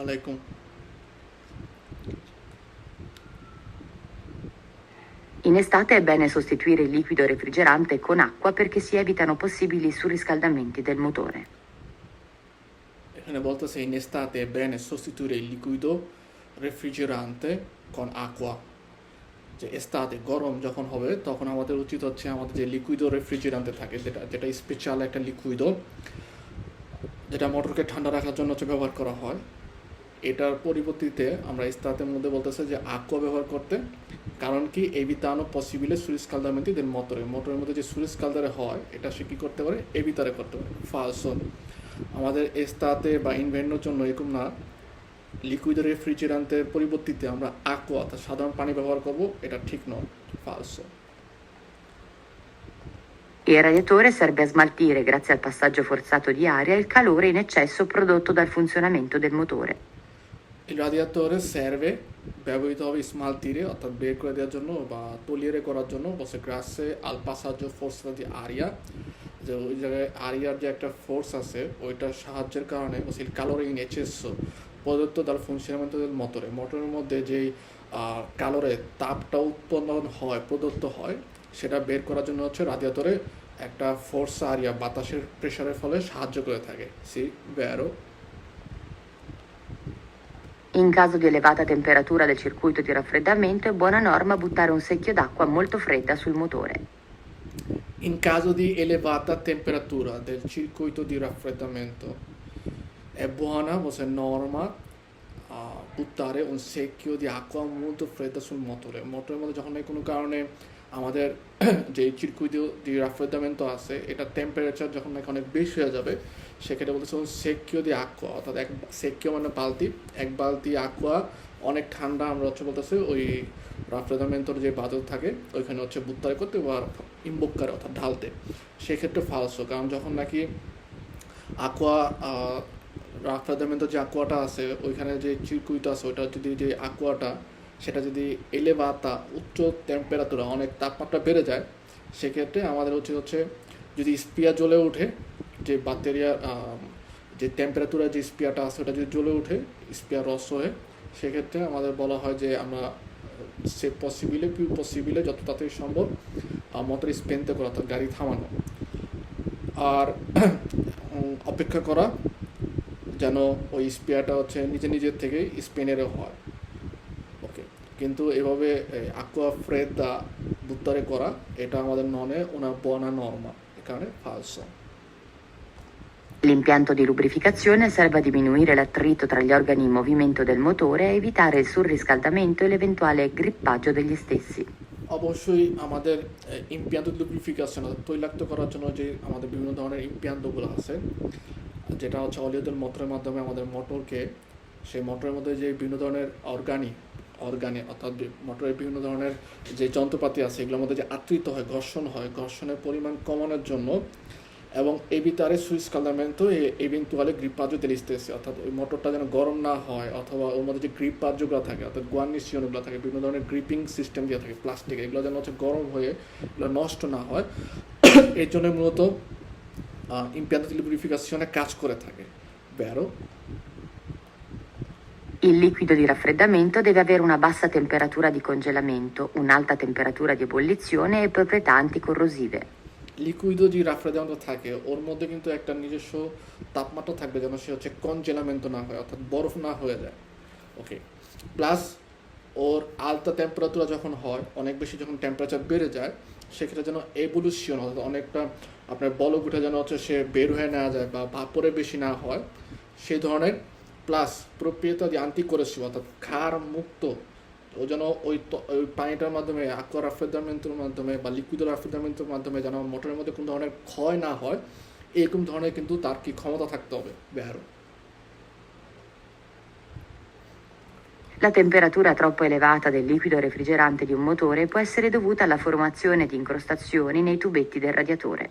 Alaikum. In estate è bene sostituire il liquido refrigerante con acqua perché si evitano possibili surriscaldamenti del motore. এখানে বলতেছে in estate è bene sostituire il liquido refrigerante con acqua. যে estate গরম যখন হবে তখন আমাদের উচিত হচ্ছে আমাদের যে লিকুইডো রেফ্রিজারেন্টে থাকে যেটা যেটা স্পেশাল একটা লিকুইডো যেটা মোটরকে ঠান্ডা রাখার জন্য হচ্ছে ব্যবহার করা হয়। এটার পরিবর্তিতে আমরা estate মধ্যে বলতেছে যে aqua ব্যবহার করতে, কারণ কি evitano possibile surriscaldamenti del motore, মোটরের মধ্যে যে surriscaldare হয় এটা সে কি করতে পারে, evitare করতে পারে। falso, আমাদের estate বা ইনভার্নোর জন্য এরকম না, লিকুইড রেফ্রিজারেন্টের পরিবর্তিতে আমরা aqua অর্থাৎ সাধারণ পানি ব্যবহার করব, এটা ঠিক নয়। falso. Il radiatore serve a smaltire, grazie al passaggio forzato di aria, il calore in eccesso prodotto dal funzionamento del motore. Il radiatore serve ব্যবহৃত হবে smaltire অর্থাৎ বের করে দেওয়ার জন্য বা togliere করার জন্য, বসে grazie al passaggio forzato di aria, যে ওই জায়গায় আরিয়ার যে একটা ফোর্স আছে ওইটার সাহায্যের কারণে বসে il calore in eccesso prodotto dal funzionamento del motore, মোটরের মধ্যে যেই ক্যালোরে তাপটা উৎপন্ন হয় প্রদত্ত হয় সেটা বের করার জন্য হচ্ছে রাডিয়েটরে একটা ফোর্স আরিয়া বাতাসের প্রেসারের ফলে সাহায্য করে থাকে। সি vero. In caso di elevata temperatura del circuito di raffreddamento è buona norma buttare un secchio d'acqua molto fredda sul motore. In caso di elevata temperatura del circuito di raffreddamento è buona, forse norma, buttare un secchio di acqua molto fredda sul motore. মোটরের মধ্যে যখন কোনো কারণে আমাদের যে circuito di raffreddamento আছে এটা temperature যখন নাকি অনেক বেশি হয়ে যাবে সেক্ষেত্রে বলতেছে un secchio di acqua, অর্থাৎ এক secchio মানে বালতি, এক বালতি aqua অনেক ঠান্ডা আমরা হচ্ছে বলতেছে ওই রাফ্রেদামেন্টর যে বাদল থাকে ওইখানে হচ্ছে বুত্তারে করতে বা ইম্বুক্কারে অর্থাৎ ঢালতে। সেক্ষেত্রে ফালসো, কারণ যখন নাকি aqua রাফ্রেদামেন্টর যে aquaটা আছে ওইখানে যে চিরকুইটা আছে ওইটা যদি যে aquaটা সেটা যদি এলেভাতা উচ্চ টেম্পারেচার অনেক তাপমাত্রা বেড়ে যায় সেক্ষেত্রে আমাদের হচ্ছে যদি স্পিয়া জ্বলে ওঠে, যে ব্যাকটেরিয়া যে টেম্পারেচারে যে স্পিয়াটা আছে ওটা যদি জ্বলে ওঠে স্পিয়া রস হয়ে, সেক্ষেত্রে আমাদের বলা হয় যে আমরা সে পিউ পসিবিলে যত তাড়াতাড়ি সম্ভব মোটর স্পেনতে করা অর্থাৎ গাড়ি থামানো আর অপেক্ষা করা যেন ওই স্পিয়ারটা হচ্ছে নিজের থেকেই স্পেনেরও হয়। ওকে, কিন্তু এভাবে aqua fredda buttare করা এটা আমাদের ননে una buona norma, e কারণে falso. L'impianto di lubrificazione serve a diminuire l'attrito tra gli organi in movimento del motore e evitare il surriscaldamento e l'eventuale grippaggio degli stessi. অবশ্যই আমাদের ইম্পিয়ান্তো লুব্রিফিকেশন তৈলাক্ত করার জন্য যে আমাদের বিভিন্ন ধরনের ইম্পিয়ান্তগুলো আছে যেটা হচ্ছে অলিওদের মোটরের মাধ্যমে আমাদের মোটরকে সেই মোটরের মধ্যে যে বিভিন্ন ধরনের অর্গানে অর্থাৎ মোটরের বিভিন্ন ধরনের যে যন্ত্রপাতি আছে এগুলোর মধ্যে যে আত্রিত হয় ঘর্ষণের পরিমাণ কমানোর জন্য এবং evitare surriscaldamento e eventuale grippaggio degli stessi, অর্থাৎ ওই মোটরটা যেন গরম না হয় অথবা ওর মধ্যে যে গ্রিপাজ্যগুলো থাকে অর্থাৎ গুয়ার্নিশনগুলো থাকে বিভিন্ন ধরনের গ্রিপিং সিস্টেম দিয়ে থাকে প্লাস্টিক, এগুলো যেন হচ্ছে গরম হয়ে এগুলো নষ্ট না হয় এর জন্য মূলত ইম্পিয়ান্তো di lubrificazione কাজ করে থাকে। vero. Il liquido di raffreddamento deve avere una bassa temperatura di congelamento, un'alta temperatura di ebollizione e proprietà anticorrosive. লিকুইডো যে রাফ্রেদামেন্টো থাকে ওর মধ্যে কিন্তু একটা নিজস্ব তাপমাত্রা থাকবে যেন সে হচ্ছে কনজেলামেন্টো না হয় অর্থাৎ বরফ না হয়ে যায়। ওকে, প্লাস ওর আলতা টেম্পারেচার যখন হয় অনেক বেশি যখন টেম্পারেচার বেড়ে যায় সেক্ষেত্রে যেন এভলিউশন অর্থাৎ অনেকটা আপনার বলক উঠে যেন হচ্ছে সে বের হয়ে নেওয়া যায় বা ভাপরে বেশি না হয় সেই ধরনের, প্লাস প্রপ্রিয়তা যে আন্টিকোরেসিভ অর্থাৎ ক্ষার মুক্ত ও যেন ওই পানিটার মাধ্যমে aqua raffreddamentoর মাধ্যমে বা লিকুইড রাফ্রেদামেন্টের মাধ্যমে যেন মোটরের মধ্যে কোনো ধরনের ক্ষয় না হয় এরকম ধরনের কিন্তু তার কি ক্ষমতা থাকতে হবে। vero. La temperatura troppo elevata del liquido refrigerante di un motore può essere dovuta alla formazione di incrostazioni nei tubetti del radiatore.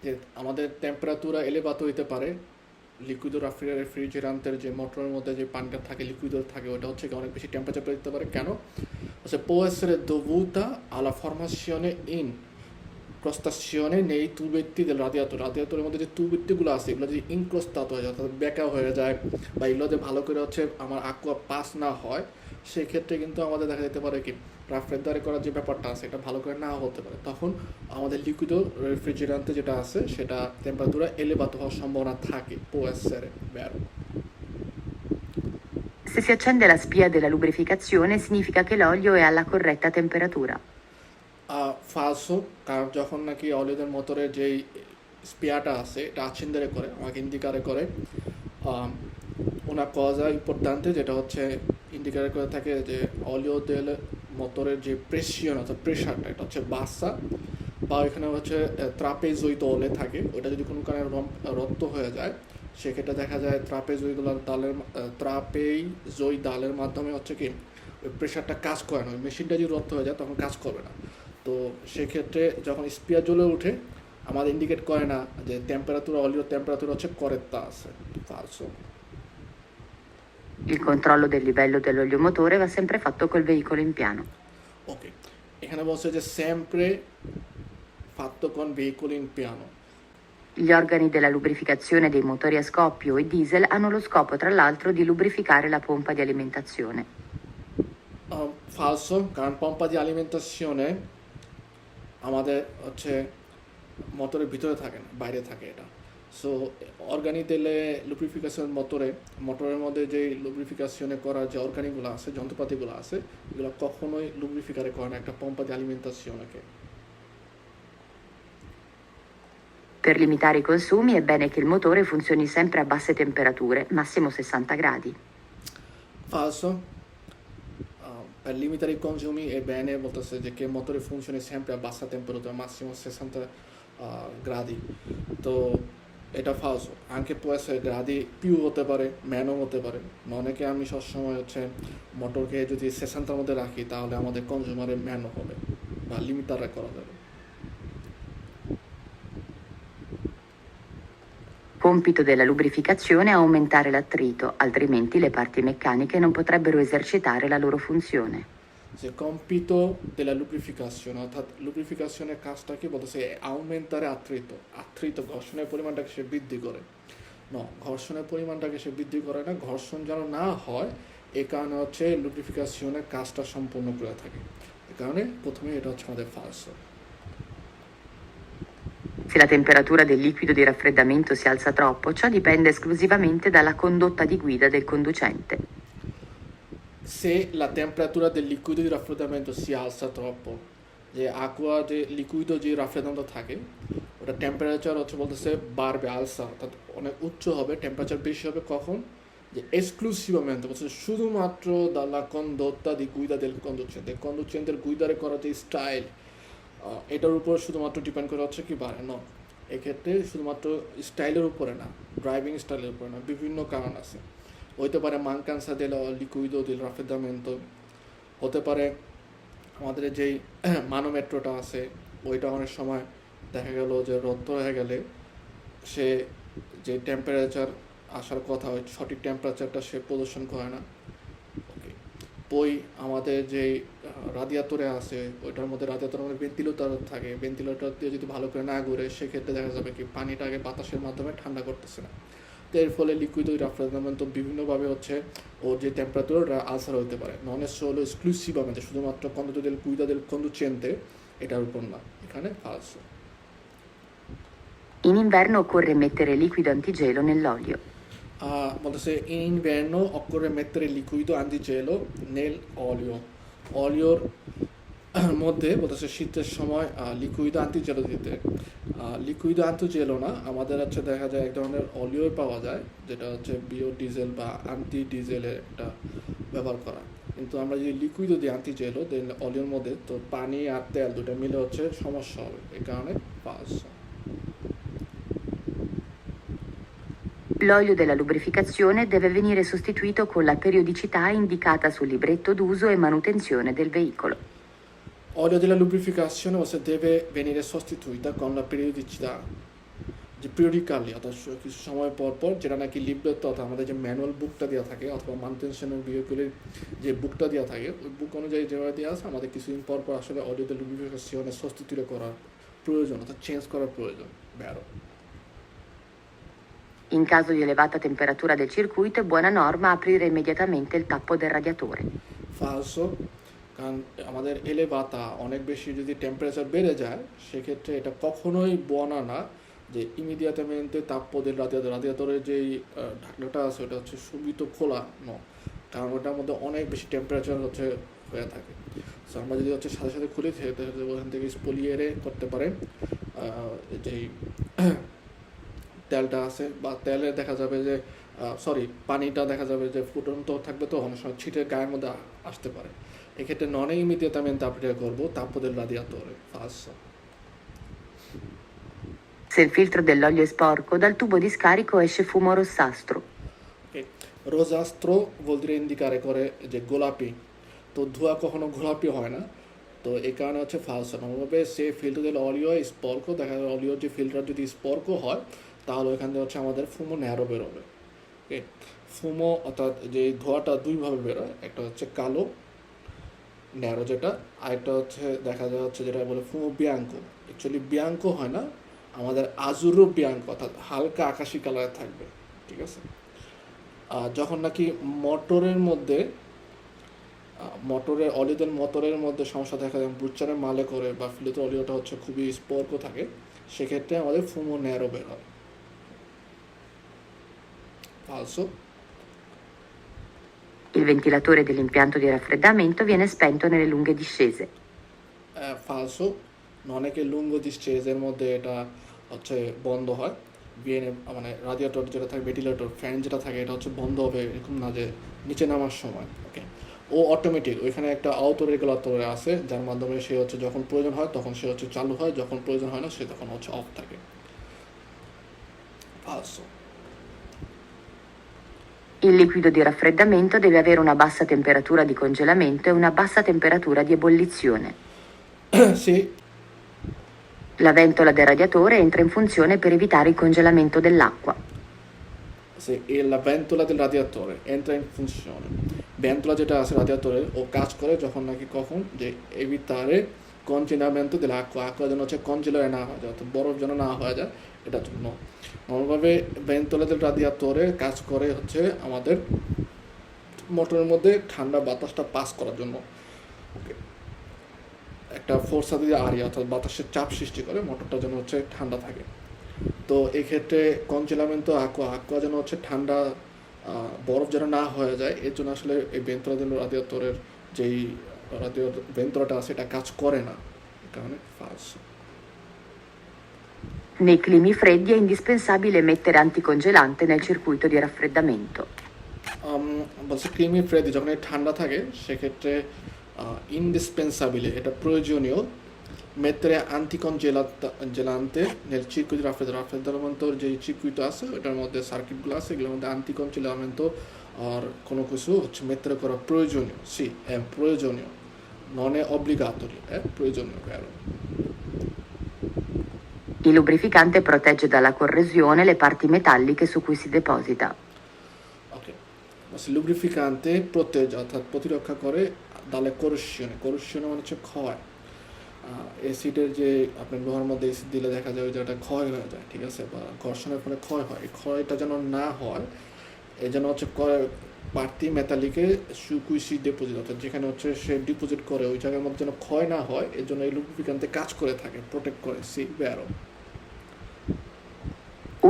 যে আমাদের টেম্পারেচার এলেভাত হইতে পারে লিকুইড রেফ্রিজারেন্টের যে মোটরের মধ্যে যে পানিটা থাকে লিকুইড থাকে ওটা হচ্ছে অনেক বেশি টেম্পারেচার পেতে পারে। কেন? può essere dovuta alla formazione in incrostazione nei tubetti del radiatore, রাডিয়েটরের মধ্যে যে টিউবগুলো আছে এগুলো যদি ইনক্রস্টাত হয়ে যায় অর্থাৎ বেঁকা হয়ে যায় বা এগুলোতে ভালো করে হচ্ছে আমার aqua পাস না হয়, সেক্ষেত্রে কিন্তু আমাদের দেখা যেতে পারে কি রাফ্রেদারে করার যে ব্যাপারটা আছে এটা ভালো করে নাও হতে পারে। তখন আমাদের লিকুইডো রেফ্রিজারেন্টে যেটা আছে সেটা টেম্পারেচার এলেভাতো হওয়ার সম্ভাবনা থাকে, può essere vero। Se si accende la spia della lubrificazione significa che l'olio è alla corretta temperatura. ফালসো, কারণ যখন নাকি অলিওদের মোটরের যেই স্পেয়ারটা আছে এটা accendere করে, আমাকে ইন্ডিকারে করে una cosa importante, যেটা হচ্ছে ইন্ডিকেটর করে থাকে যে অলিও তেল মোটরের যে প্রেশিয়ন অর্থাৎ প্রেশারটা এটা হচ্ছে বাসা, বা এখানে হচ্ছে ট্রাপেজোইডলে থাকে, ওটা যদি কোনো কারণে রক্ত হয়ে যায় সেক্ষেত্রে দেখা যায় ট্রাপেজোইডালের মাধ্যমে হচ্ছে কি ওই প্রেশারটা কাজ করে না, ওই মেশিনটা যদি রক্ত হয়ে যায় তখন কাজ করবে না। তো সেক্ষেত্রে যখন স্পিয়ার জ্বলে ওঠে আমাদের ইন্ডিকেট করে না যে টেম্পারেচার অলিও টেম্পারেচার হচ্ছে করেক্টা আছে, ফালসো। Il controllo del livello dell'olio motore va sempre fatto col veicolo in piano. ওকে, এখানে বলছে যে sempre fatto con veicolo in piano। Gli organi della lubrificazione dei motori a scoppio e diesel hanno lo scopo, tra l'altro, di lubrificare la pompa di alimentazione. ফালসো, কারণ পম্পা দি আলিমেন্টাসিওনে আমাদের হচ্ছে মোটরের ভিতরে থাকে না, বাইরে থাকে এটা। সো অর্গানিক তেলে লুব্রিফিকেশন মোটরের মধ্যে যে লুব্রিফিকেশনে করার যে অর্গানিকগুলো আছে, যন্ত্রপাতিগুলো আছে, এগুলো কখনোই লুব্রিফিকারে করে না একটা পম্পা দি আলিমেন্টাসিওনেকে। Per limitare i consumi è bene che il motore funzioni sempre a basse temperature, massimo 60 gradi. Falso. Per limitare i consumi è bene বলতেছে যে che il motore funzioni sempre a bassa temperatura, massimo 60 gradi। তো এটা ফালসো, anche può essere gradi più হতে পারে, meno হতে পারে। অনেকে আমি সবসময় হচ্ছে মোটরকে যদি 60 মধ্যে রাখি তাহলে আমাদের কনজিউমারে মেনো হবে বা লিমিটারে করা যাবে। Compito della lubrificazione è aumentare l'attrito, altrimenti le parti meccaniche non potrebbero esercitare la loro funzione. যে compito della lubrificazione অর্থাৎ লুব্রিফিকেশনের কাজটা কি বলতেছে aumentare আত্রিত ঘর্ষণের পরিমাণটাকে সে বৃদ্ধি করে। ঘর্ষণের পরিমাণটাকে সে বৃদ্ধি করে না, ঘর্ষণ যেন না হয় এই কারণে হচ্ছে লুব্রিফিকেশনের কাজটা সম্পূর্ণ করে থাকে। এই কারণে প্রথমে এটা হচ্ছে আমাদের ফালসো। Se la temperatura del liquido di raffreddamento si alza troppo, ciò dipende esclusivamente dalla condotta di guida del conducente. Se la temperatura del liquido di raffreddamento si alza troppo, যে aqua যে লিকুইড যে রাফ্রেদামটা থাকে ওটা temperature হচ্ছে বলতেছে বাড়বে, আলসা অর্থাৎ অনেক উচ্চ হবে, টেম্পারেচার বেশি হবে কখন, যে এক্সক্লুসিভamente বলছে শুধুমাত্র dalla condotta di guida del conducente, কন্ডুচেন্টের গুইদারে করা যে স্টাইল এটার উপর শুধুমাত্র ডিপেন্ড করে হচ্ছে কি বাড়ে না। এক্ষেত্রে শুধুমাত্র স্টাইলের উপরে না, ড্রাইভিং স্টাইলের উপরে না, বিভিন্ন কারণ আছে। হতে পারে mancanza del liquido del raffreddamento, হতে পারে আমাদের যেই মানোমেট্রোটা আছে ওইটা অনেক সময় দেখা গেল যে রক্ত হয়ে গেলে সে যে টেম্পারেচার আসার কথা ওই সঠিক টেম্পারেচারটা সে প্রদর্শন করে না। ওকে, ওই আমাদের যেই রাডিয়েটরে আছে ওইটার মধ্যে রাডিয়েটরের মধ্যে ভেন্টিলেটর থাকে, ভেন্টিলেটর দিয়ে যদি ভালো করে না ঘুরে সেক্ষেত্রে দেখা যাবে কি পানিটাকে বাতাসের মাধ্যমে ঠান্ডা করতেছে না। তো এর ফলে লিকুইড রাফ্রেদামেন্ট বিভিন্নভাবে হচ্ছে ওর যে টেম্পারেচার আলসার হতে পারে, নন solo esclusivamente শুধুমাত্র condotta del guida del conducente এটার উপর না, এখানে ফালসো। In inverno occorre mettere liquido antigelo nell'olio. বলতেছে in inverno occorre mettere liquido antigelo nell'olio, অলিওর মধ্যে বলতেছে শীতের সময় লিকুইড আন্টিজেলো দিতে। লিকুইড আন্টিজেলো না, আমাদের হচ্ছে দেখা যায় এক ধরনের অলিও পাওয়া যায় যেটা হচ্ছে বিও ডিজেল বা আন্টি ডিজেলের একটা ব্যবহার করা, কিন্তু আমরা যদি লিকুইডও দিই আন্টিজেলো দেন অলিওর মধ্যে তো পানি আর তেল দুটো মিলে হচ্ছে সমস্যা হবে, এই কারণে ফালসো। L'olio della lubrificazione deve venire sostituito con la periodicità indicata sul libretto d'uso e manutenzione del veicolo. Olio della lubrificazione deve venire sostituita con la periodicità, যে পিরিয়ডিক্যালি অর্থাৎ কিছু সময় পর পর, যেটা নাকি লিব্রেট অর্থাৎ আমাদের যে ম্যানুয়াল বুকটা দেওয়া থাকে অথবা মানটেনশনের ভেহিকলের যে বুকটা দেওয়া থাকে ওই বুক অনুযায়ী যেভাবে দেওয়া আছে আমাদের কিছুদিন পর পর আসলে অলিও della lubrificazione sostituire করার প্রয়োজন, অর্থাৎ চেঞ্জ করার প্রয়োজন। Barrow. In caso di elevata temperatura del circuito è buona norma aprire immediatamente il tappo del radiatore. ফালসো, কারণ আমাদের এলেভাতা অনেক বেশি যদি টেম্পারেচার বেড়ে যায় সেক্ষেত্রে এটা কখনোই বনা না যে ইমিডিয়াটমেন্টে তাপপদের রাদিয়াতরের যেই ঢাকনাটা আছে ওটা হচ্ছে সুবিত খোলা ন, কারণ ওটার মধ্যে অনেক বেশি টেম্পারেচার হচ্ছে হয়ে থাকে। সো আমরা যদি হচ্ছে সাথে সাথে খুলি তাহলে ওখান থেকে স্পলিয়ারে করতে পারেন যেই তেলটা আছে বা তেলে দেখা যাবে যে পানিটা দেখা যাবে যে ফুটন্ত থাকবে, তো অনেক সময় ছিটের গায়ের মধ্যে আসতে পারে। এক্ষেত্রে নন ইমিডিয়েটamente aprire করবো tappo del radiatore. Falso. Se il filtro dell'olio è sporco, dal tubo di scarico esce fumo rossastro. Okay. Rosastro vuol dire indicare করে যে গোলাপি, তো ধোঁয়া কখনো গোলাপি হয় না, তো এই কারণে হচ্ছে ফালসো। নর্মালভাবে সে ফিল্টার del olio è sporco, দেখা যায় অলিওর যে ফিল্টার যদি স্পর্ক হয় তাহলে ওইখান থেকে হচ্ছে আমাদের ফুমো ন্যারো বেরোবে। ওকে, ফুমো অর্থাৎ যে ধোঁয়াটা দুইভাবে বেরোয়, একটা হচ্ছে কালো ন্যারো যেটা, আরেকটা হচ্ছে দেখা যাচ্ছে যেটা বলে ফুমো বিয়াঙ্কো। অ্যাকচুয়ালি বিয়াঙ্কো হয় না, আমাদের আজুরো বিয়াঙ্কো, অর্থাৎ হালকা আকাশি কালারে থাকবে। ঠিক আছে, যখন নাকি মোটরের মধ্যে মোটরের মধ্যে সমস্যা দেখা যায়, বুচারের মালে করে বা ফিল্টার অলিওটা হচ্ছে খুবই স্পর্ক থাকে, সেক্ষেত্রে আমাদের ফুমো ন্যারো বের হয়। Falso. Il ventilatore dell'impianto di raffreddamento viene spento nelle lunghe discese. Falso. অনেকে লুঙ্গ ডিসচেজের মধ্যে এটা হচ্ছে বন্ধ হয়, বিএনএ মানে রাডিয়েটর যেটা থাকে, ভেন্টিলেটর ফ্যান যেটা থাকে, এটা হচ্ছে বন্ধ হবে এরকম না যে নিচে নামার সময়। ওকে, ও অটোমেটিক ওইখানে একটা অটো রেগুলেটর আছে যার মাধ্যমে সে হচ্ছে যখন প্রয়োজন হয় তখন সে হচ্ছে চালু হয়, যখন প্রয়োজন হয় না সে তখন হচ্ছে অফ থাকে। Falso. Il liquido di raffreddamento deve avere una bassa temperatura di congelamento e una bassa temperatura di ebollizione. Sì. La ventola del radiatore entra in funzione per evitare il congelamento dell'acqua. Sì, e la ventola del radiatore entra in funzione. Ventola যেটা আছে রাডিয়েটরের ও কাজ করে যখন নাকি কখন যে evitare congelamento dell'acqua, acqua যেন হচ্ছে কনজেলারে না হয়ে যায়, অর্থাৎ বরফ যেন না হয়ে যায়, এটার জন্য। নর্মালভাবে ভেন্টোলা del radiatore কাজ করে হচ্ছে আমাদের মোটরের মধ্যে ঠান্ডা বাতাসটা পাস করার জন্য। ওকে, একটা ফোর্স দিয়ে আরিয়া অর্থাৎ বাতাসের চাপ সৃষ্টি করে মোটরটা যেন হচ্ছে ঠান্ডা থাকে। তো এক্ষেত্রে কনজেলামেন্টো aqua যেন হচ্ছে ঠান্ডা বরফ যেন না হয়ে যায়, এর জন্য আসলে এই ভেন্টোলা del radiatoreর যেই ভেন্টোলাটা আছে এটা কাজ করে না, এই কারণে ফালসো। Nei climi freddi è indispensabile mettere anticongelante nel circuito di raffreddamento. বলছে ক্রিমি ফ্রেদি যখন ঠান্ডা থাকে সেক্ষেত্রে ইন্ডিসপেন্সাবিলে এটা প্রয়োজনীয় mettere anticongelante nel circuito di raffreddamento যে circuito আছে ওটার মধ্যে সার্কিটগুলো আছে এগুলোর মধ্যে anticongelamento আর কোনো কিছু হচ্ছে mettere করা প্রয়োজনীয়। sì è প্রয়োজনীয়, non è obbligatorio, è প্রয়োজনীয়। vero. Il lubrificante protegge dalla corrosione le parti metalliche su cui si deposita. Ok, il lubrificante protegge অর্থাৎ প্রতিরক্ষা করে dalle corrosione মানে হচ্ছে ক্ষয়। অ্যাসিডের যে আপনার লোহার মধ্যে অ্যাসিড দিলে দেখা যায় যে এটা ক্ষয় হয়ে যায়, ঠিক আছে, বা ঘর্ষণের ফলে ক্ষয় হয়, এই ক্ষয়টা যেন না হয় এই জন্য হচ্ছে পার্টি মেটালিকে সুকুইসি ডিপোজিট অর্থাৎ যেখানে হচ্ছে সে ডিপোজিট করে ওই জায়গার মধ্যে যেন ক্ষয় না হয় এর জন্য এই লুব্রিফিকান্টে কাজ করে থাকে, প্রোটেক্ট করে। সি vero.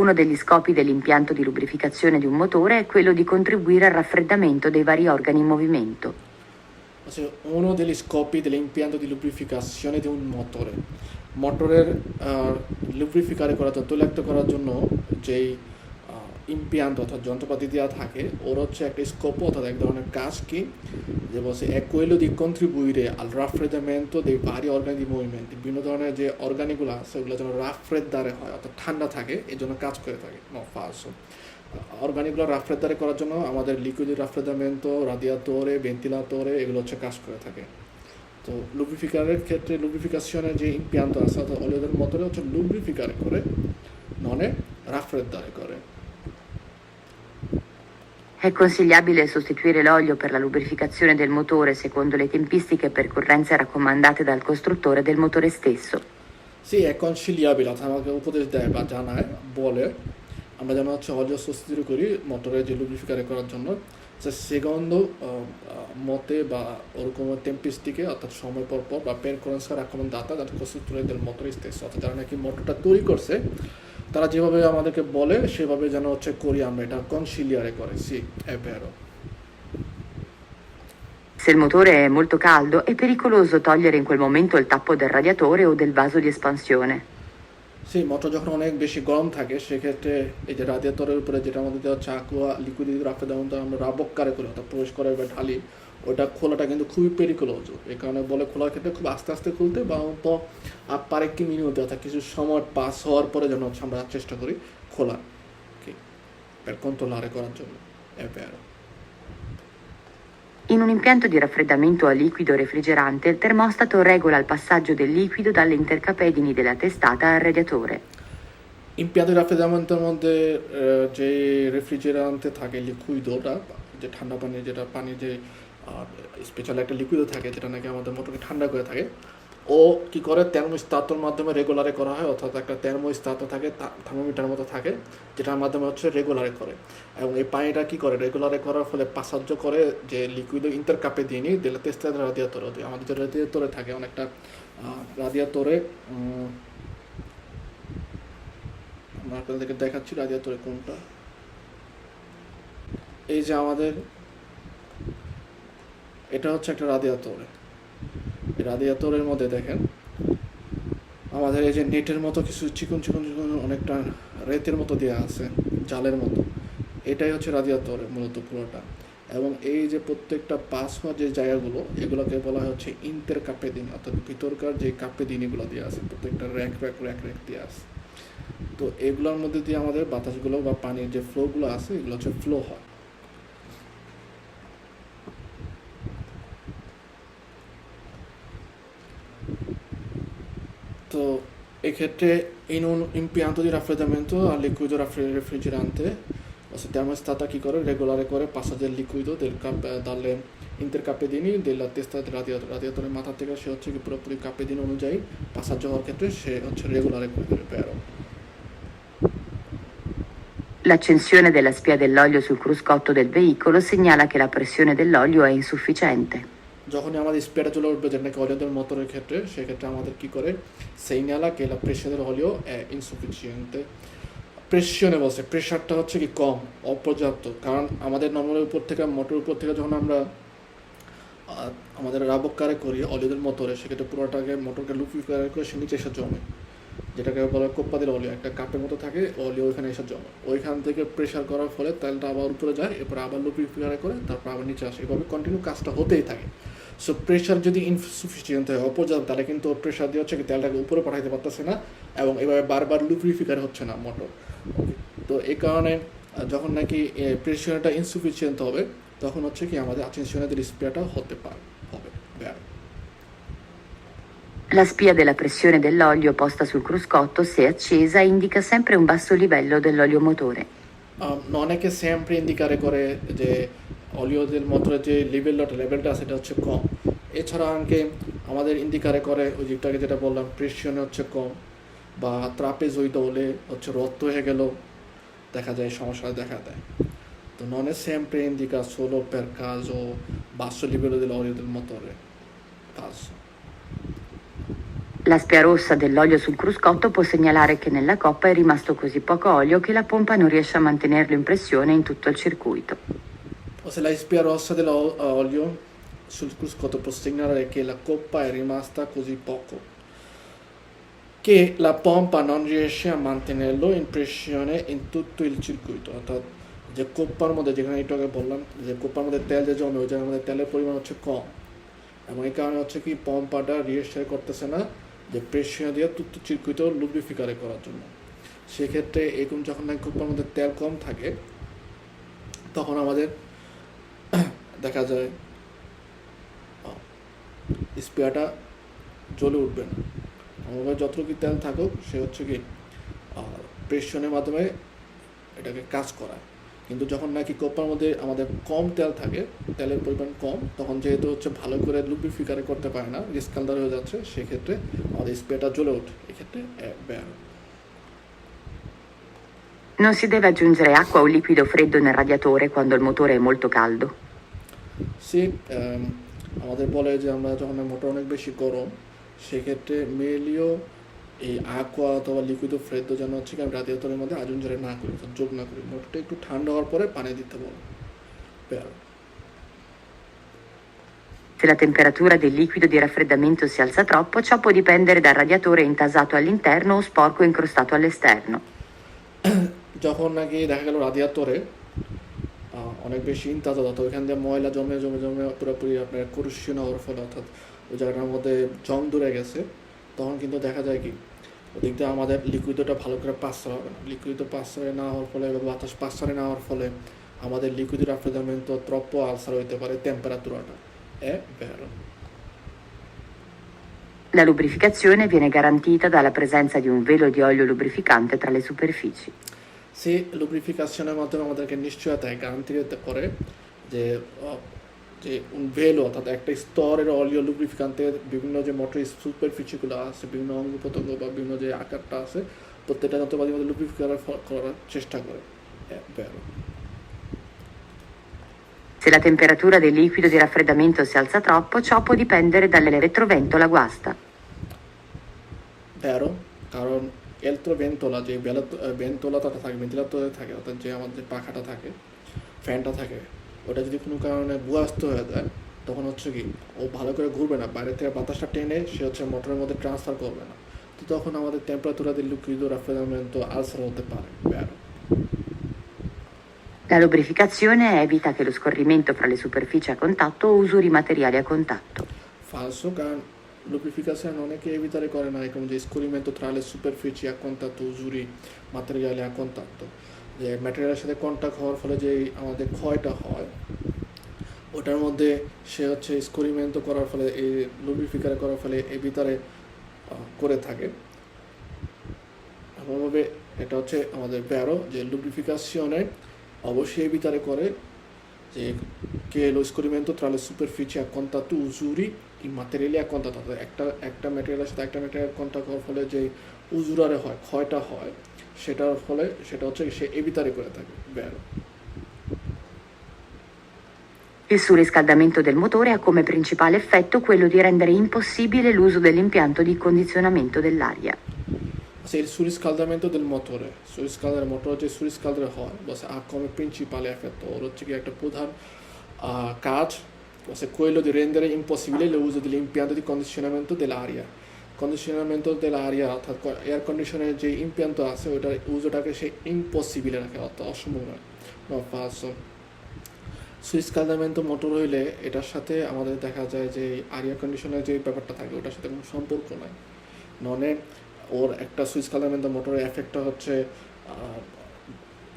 Uno degli scopi dell'impianto di lubrificazione di un motore è quello di contribuire al raffreddamento dei vari organi in movimento. Uno degli scopi dell'impianto di lubrificazione di un motore, মোটরের লুব্রিফিকারে করার জন্য তৈলাক্ত করার জন্য যেই ইম্পিয়ান্ট অর্থাৎ যন্ত্রপাতি দেওয়া থাকে ওর হচ্ছে একটা স্কোপ অর্থাৎ এক ধরনের কাজ কি যে বলছে è quello di contribuire al raffreddamento dei vari organi di movimento, বিভিন্ন ধরনের যে অর্গানিকগুলো আছে ওগুলো যেন রাফ্রেদারে হয় অর্থাৎ ঠান্ডা থাকে এর জন্য কাজ করে থাকে। নো ফালসো। অর্গানিকগুলো রাফ্রেদারে করার জন্য আমাদের লিকুইড রাফ্রেদামেন্টো, রাডিয়াতোরে, ভেন্টিলাতোরে এগুলো হচ্ছে কাজ করে থাকে। তো লুব্রিফিকারের ক্ষেত্রে লুব্রিফিকাশনের যে ইম্পিয়ান্ট আছে অর্থাৎ অলিওদের মোটরে হচ্ছে লুব্রিফিকারে করে ননে রাফ্রেদারে করে। È consigliabile sostituire l'olio per la lubrificazione del motore secondo le tempistiche e percorrenze raccomandate dal costruttore del motore stesso. Sì, è consigliabile, অর্থাৎ আমাকে উপদেশ দেয় বা জানায়, বলে আমরা যেন হচ্ছে olio sostituire করি মোটরের যে lubrificare করার জন্য। Secondo motto বা ওরকম tempistiche, অর্থাৎ সময় পর পর বা percorrenza raccomandata dal costruttore del motore stesso, অর্থাৎ যারা নাকি মোটরটা তৈরি করছে তারা যেভাবে আমাদেরকে বলে সেভাবে যেন হচ্ছে করি আমরা, এটা consigliare করে। Sì, è vero. Se il motore è molto caldo, è pericoloso togliere in quel momento il tappo del radiatore o del vaso di espansione. সেই মোটর যখন অনেক বেশি গরম থাকে সেক্ষেত্রে এই যে রাডিয়েটরের উপরে যেটা আমাদের দেওয়া হচ্ছে aqua liquidi di raffreddamento আমরা রাবক্কারে করি, অর্থাৎ প্রবেশ করে বা ঢালি, ওটা খোলাটা কিন্তু খুবই পেরিকুলোজো। এই কারণে বলে খোলার ক্ষেত্রে খুব আস্তে আস্তে খুলতে বা parecchi minuti, অর্থাৎ কিছু সময় পাস হওয়ার পরে যেন হচ্ছে আমরা চেষ্টা করি খোলা, per controllare করার জন্য। è vero. In un impianto di raffreddamento a liquido refrigerante, il termostato regola il passaggio del liquido dalle intercapedini della testata al radiatore. Impianto di raffreddamentoর মধ্যে যে রেফ্রিজারেন্টে থাকে লিকুইডটা, যে ঠান্ডা পানি, যেটা পানি যে স্পেশাল একটা লিকুইড থাকে যেটা নাকি আমাদের মোটরকে ঠান্ডা করে থাকে, ও কি করে থার্মোস্ট্যাটের মাধ্যমে রেগুলারে করা হয়, অর্থাৎ একটা থার্মোস্ট্যাট থাকে, থার্মোমিটার মতো থাকে, যেটার মাধ্যমে হচ্ছে রেগুলারে করে। এবং এই পানিটা কি করে রেগুলারে করার ফলে পাসার্য করে যে লিকুইড ইন্টারকাপে দিয়ে নিই দিলে তেস্তার রাদিয়াতরে, আমাদের যে রাদিয়াতরে থাকে অনেকটা রাদিয়াতরে, আমরা আপনাদেরকে দেখাচ্ছি রাদিয়াতরে কোনটা। এই যে আমাদের এটা হচ্ছে একটা রাদিয়াতরে, এই রাদিয়াতরের মধ্যে দেখেন আমাদের এই যে নেটের মতো কিছু চিকন চিকন চিকন অনেকটা রেতের মতো দেওয়া আছে, জালের মতো, এটাই হচ্ছে রাদিয়াতরে মূলত পুরোটা। এবং এই যে প্রত্যেকটা পাস হওয়া যে জায়গাগুলো, এগুলোকে বলা হয় হচ্ছে ইন্টার কাপেদিন, অর্থাৎ ভিতরকার যে কাপেদিন এগুলো দেওয়া আছে, প্রত্যেকটা র্যাক র্যাক র্যাক র্যাক দেওয়া আছে। তো এগুলোর মধ্যে দিয়ে আমাদের বাতাসগুলো বা পানির যে ফ্লোগুলো আছে এগুলো হচ্ছে ফ্লো হয়। তো eক্ষেত্রে in un impianto di raffreddamento a liquido refrigerante il termostato chi করে regolare করে passaggio del liquido dalle intercappedini della testa del radiatore মাথা থেকে সে হচ্ছে কি পুরোপুরি কাপেদিন অনুযায়ী পাসাজ্য হওয়ার ক্ষেত্রে সে হচ্ছে রেগুলারে করে দেবে। Vero. L'accensione della spia dell'olio sul cruscotto del veicolo segnala che la pressione dell'olio è insufficiente. যখনই আমাদের স্পিয়ারটা চলে উঠবে যেটা নাকি অলিওদের মোটরের ক্ষেত্রে, সেক্ষেত্রে আমাদের কি করে segnala che la pressione dell'olio è insufficiente. প্রেশনে বলছে, প্রেশারটা হচ্ছে কি কম, অপর্যাপ্ত। কারণ আমাদের নর্মালের উপর থেকে, মোটরের উপর থেকে যখন আমরা আমাদের রাবক্কারে করি অলিওদের মোটরে, সেক্ষেত্রে পুরোটাকে মোটরকে লুব্রিফায়ার করে সে নিচে এসে জমে, যেটাকে বলা হয় কোপ্পা দিল অলিও, একটা কাপের মতো থাকে, অলিও ওইখানে এসে জমে, ওইখান থেকে প্রেশার করার ফলে তেলটা আবার উপরে যায়, এরপর আবার লুব্রিফায়ার করে, তারপর আবার নিচে আসে, এভাবে কন্টিনিউ কাজটা হতেই থাকে। সো প্রেশার যদি ইনসুফিসিয়েন্ট হয়, অপর্যাপ্ত, তাহলে কিন্তু প্রেশার দিয়ে হচ্ছে কি তেলটাকে উপরে পাঠাইতে পারতেছে না, এবং এভাবে বারবার লুব্রিফায়ার হচ্ছে না মোটর। তো এই কারণে যখন নাকি প্রেশারটা ইনসুফিসিয়েন্ট হবে তখন হচ্ছে কি আমাদের accensione della spiata হবে। Vero. La spia della pressione dell'olio posta sul cruscotto, se accesa, indica sempre un basso livello dell'olio motore. Non è che sempre indicare করে যে অলিও del মোটরের যে লেভেলটা সেটা হচ্ছে কম, এছাড়া আনকে আমাদের ইন্ডিকারে করে ওই যেটাকে যেটা বললাম প্রেশনে হচ্ছে কম, বা ট্রাপেজয়েডলে হচ্ছে রত্ত হয়ে গেল দেখা যায়, সমস্যা দেখা দেয়। তো non è sempre indica solo per caso basso livello dell'olio del motore. Falso. La spia rossa dell'olio sul cruscotto può segnalare che nella coppa è rimasto così poco olio che la pompa non riesce a mantenerlo in pressione in tutto il circuito. O se la spia rossa dell'olio sul cruscotto può segnalare che la coppa è rimasta così poco che la pompa non riesce a mantenerlo in pressione in tutto il circuito, অর্থাৎ যে কোপ্পার মধ্যে, যেখানে একটু আগে বললাম যে কোপ্পার মধ্যে তেল যে জমে, ওই জায়গার মধ্যে তেলের পরিমাণ হচ্ছে কম, এবং এই কারণে হচ্ছে কি পম্পাটা রিয়েস্টার করতেছে না যে প্রেশার দিয়ে তুত্তু চিরকুইটো লুব্রিফিকারে করার জন্য। সেক্ষেত্রে এরকম যখন নাকি কোপ্পার মধ্যে তেল কম থাকে তখন আমাদের দেখা যায় স্পেয়ারটা জ্বলে উঠবে না, আমাদের যতটুকু তেল থাকুক সে হচ্ছে কি প্রেশনের মাধ্যমে এটাকে কাজ করায়। কিন্তু যখন নাকি কোপার মধ্যে আমাদের কম তেল থাকে, তেলের পরিমাণ কম, তখন যেহেতু হচ্ছে ভালো করে লুব্রিফিকার করতে পারে না, রিস্কালদার হয়ে যাচ্ছে, সেক্ষেত্রে আমাদের স্প্রেটা জ্বলে ওঠে, এক্ষেত্রে vero. Non si deve aggiungere acqua o liquido freddo nel radiatore quando il motore è molto caldo. সে আমাদের বলে যে আমরা যখন মোটর অনেক বেশি গরম, সেক্ষেত্রে মেলিও এই aqua অথবা লিকুইডো ফ্রেদ্দো যেন হচ্ছে কি আমি রাদিয়েটরের মধ্যে aggiungere না করি, যোগ না করি। মোটরটা একটু ঠান্ডা হওয়ার পরে পানি দিতে বলো। Vero. Se la temperatura del liquido di raffreddamento si alza troppo, ciò può dipendere dal radiatore intasato all'interno o sporco incrostato all'esterno. যখন নাকি দেখা গেল রাদিয়েটরে অনেক বেশি ইনতাজা, অর্থাৎ ওইখান দিয়ে ময়লা জমে জমে জমে পুরোপুরি আপনার করুষণ হওয়ার ফলে, অর্থাৎ ওই জায়গাটার মধ্যে জং ধরে গেছে, তখন কিন্তু দেখা যায় কি ওদিক দিয়ে আমাদের লিকুইডটা ভালো করে পাস্তার হবে না। লিকুইড পাস্তারে না হওয়ার ফলে বা বাতাস পাস্তারে না হওয়ার ফলে আমাদের লিকুইড রাফ্রেদামেন্টো troppo alzare হইতে পারে temperaturata. È vero. La lubrificazione viene garantita dalla presenza di un velo di olio lubrificante tra le superfici. সে লুব্রিফিকেশনের মাধ্যমে আমাদেরকে নিশ্চয়তা গ্যারান্টি দিতে করে যে যে ভেলো, অর্থাৎ একটা স্তরের অলিও লুব্রিফিকান্টের বিভিন্ন যে মোটরের সুপারফিচিগুলো আছে, বিভিন্ন অঙ্গ প্রত্যঙ্গ বা বিভিন্ন যে আকারটা আছে, প্রত্যেকটা যন্ত্রপাতির মধ্যে লুব্রিফিকার করার চেষ্টা করে। Vero. Se la temperatura del liquido di raffreddamento si alza troppo, ciò può dipendere dall'elettroventola guasta. Vero, কারণ এলট্রোভেন্টোলা যে ভেন্টোলাটা থাকে, ভেন্টিলেটরে থাকে, অর্থাৎ যে আমাদের যে পাখাটা থাকে, ফ্যানটা থাকে, ওটা যদি কোনো কারণে বুয়াস্ত হয়ে যায়, তখন হচ্ছে কি ও ভালো করে ঘুরবে না, বাইরে থেকে বাতাসটা টেনে সে হচ্ছে মোটরের মধ্যে ট্রান্সফার করবে না, তো তখন আমাদের temperature del liquido raffreddamento ulcer হতে পারে। Vero. La lubrificazione evita che lo scorrimento fra le superfici a contatto usuri materiali a contatto. Falso, কারণ lubrificazione non è che evitare করে না এরকম যে scorrimento tra le superfici a contatto usuri materiali a contatto, যে ম্যাটেরিয়ালের সাথে contact হওয়ার ফলে যে আমাদের ক্ষয়টা হয়, ওটার মধ্যে সে হচ্ছে স্কোরিমেন্টো করার ফলে, এই লুব্রিফিকার করার ফলে এই ভিতরে করে থাকে। এমনভাবে এটা হচ্ছে আমাদের ব্যারো যে লুব্রিফিকাশনে অবশ্যই এই ভিতরে করে যে che lo scorrimento tra le superfici a contatto usuri i materiali a contatto, একটা ম্যাটেরিয়ালের সাথে একটা ম্যাটেরিয়াল কন্ট্যাক্ট হওয়ার ফলে যে উজুরারে হয়, ক্ষয়টা হয়, সেটার ফলে সেটা হচ্ছে সে এই ভিতরে করে থাকে। Barrow. Il surriscaldamento del motore ha come principale effetto quello di rendere impossibile l'uso dell'impianto di condizionamento dell'aria. Il surriscaldamento del motore, surriscaldare il motore যে surriscaldare হয় বসে ha come principale effetto, ওর হচ্ছে কি একটা প্রধান কাজ বসে quello di rendere impossibile l'uso dell'impianto di condizionamento dell'aria. Condizionamento dell'aria অর্থাৎ এয়ার কন্ডিশনের যে ইমপ্যান্ট আছে ওটার ইউজটাকে সে ইম্পসিবল রাখে, অর্থাৎ অসম্ভব নয়। ফালসো। সুইসকালদামেন্টো মোটর হইলে এটার সাথে আমাদের দেখা যায় যে এয়ার কন্ডিশনের যে ব্যাপারটা থাকে ওটার সাথে কোনো সম্পর্ক নাই, ননে ওর একটা সুইসকালদামেন্টো মোটরের এফেক্টটা হচ্ছে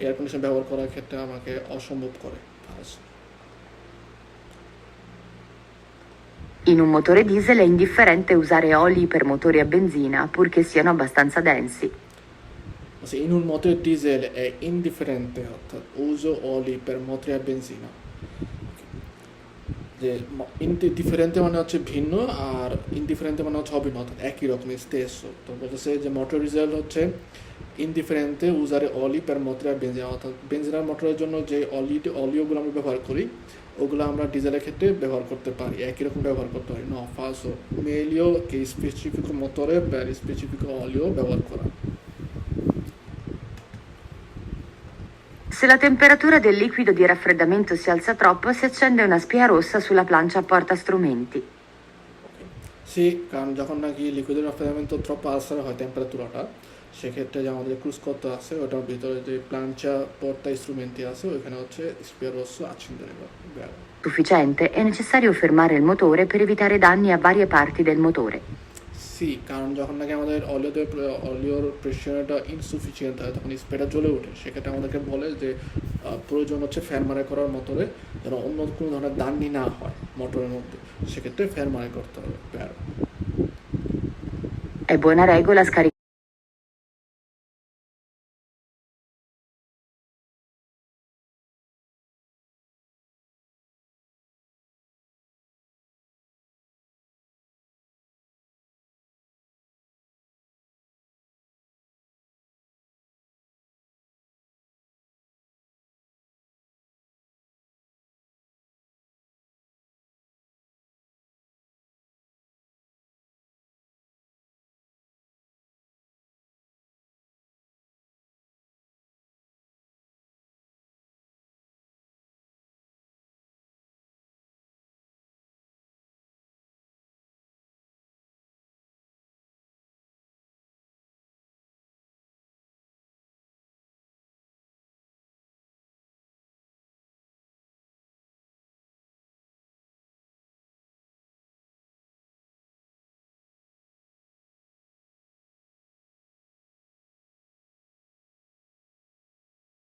এয়ার কন্ডিশন ব্যবহার করার ক্ষেত্রে আমাকে অসম্ভব করে। In un motore diesel è indifferente usare oli per motori a benzina purché siano abbastanza densi. In un motore diesel è indifferente, অর্থাৎ uso oli per motori a benzina, যে ইনডিফারেন্ট মানে হচ্ছে ভিন্ন আর ইনডিফারেন্ট মানে হচ্ছে অভিন্ন, অর্থাৎ একই রকমের স্টেসো। তো বলতেছে যে মোটর ডিজেল হচ্ছে ইনডিফারেন্টে উজারে অলি পের মোটর বেঞ্জিন, অর্থাৎ বেঞ্জিনার মোটরের জন্য যে অলিওগুলো আমরা ব্যবহার করি ওগুলো আমরা ডিজেলের ক্ষেত্রে ব্যবহার করতে পারি, একই রকম ব্যবহার করতে পারি। নো ফালসো, মেলিও কে স্পেসিফিক মোটরে per স্পেসিফিক অলিও ব্যবহার করা। Se la temperatura del liquido di raffreddamento si alza troppo, si accende una spia rossa sulla plancia a porta strumenti. Sì, কারণ যখন নাকি লিকুইডের রাফ্রেদামেন্টো troppo alzare হয় টেম্পারেচারটা, সেক্ষেত্রে যে আমাদের ক্রুজ করতে আছে ওটার ভিতরে যে প্লাncia porta strumenti আছে ওইখানে হচ্ছে spear রোসো accendere va. Sufficiente, è necessario fermare il motore per evitare danni a varie parti del motore. সি, কারণ যখন নাকি আমাদের অলিওর প্রেশারটা ইনসুফিসিয়েন্ট হয় তখন স্প্রেটা জ্বলে ওঠে, সেক্ষেত্রে আমাদেরকে বলে যে প্রয়োজন হচ্ছে ফ্যান মারাই করার মোটরে যেন অন্য কোনো ধরনের দান্নি না হয় মোটরের মধ্যে, সেক্ষেত্রে ফ্যান মারাই করতে হবে। È buona regola scaricare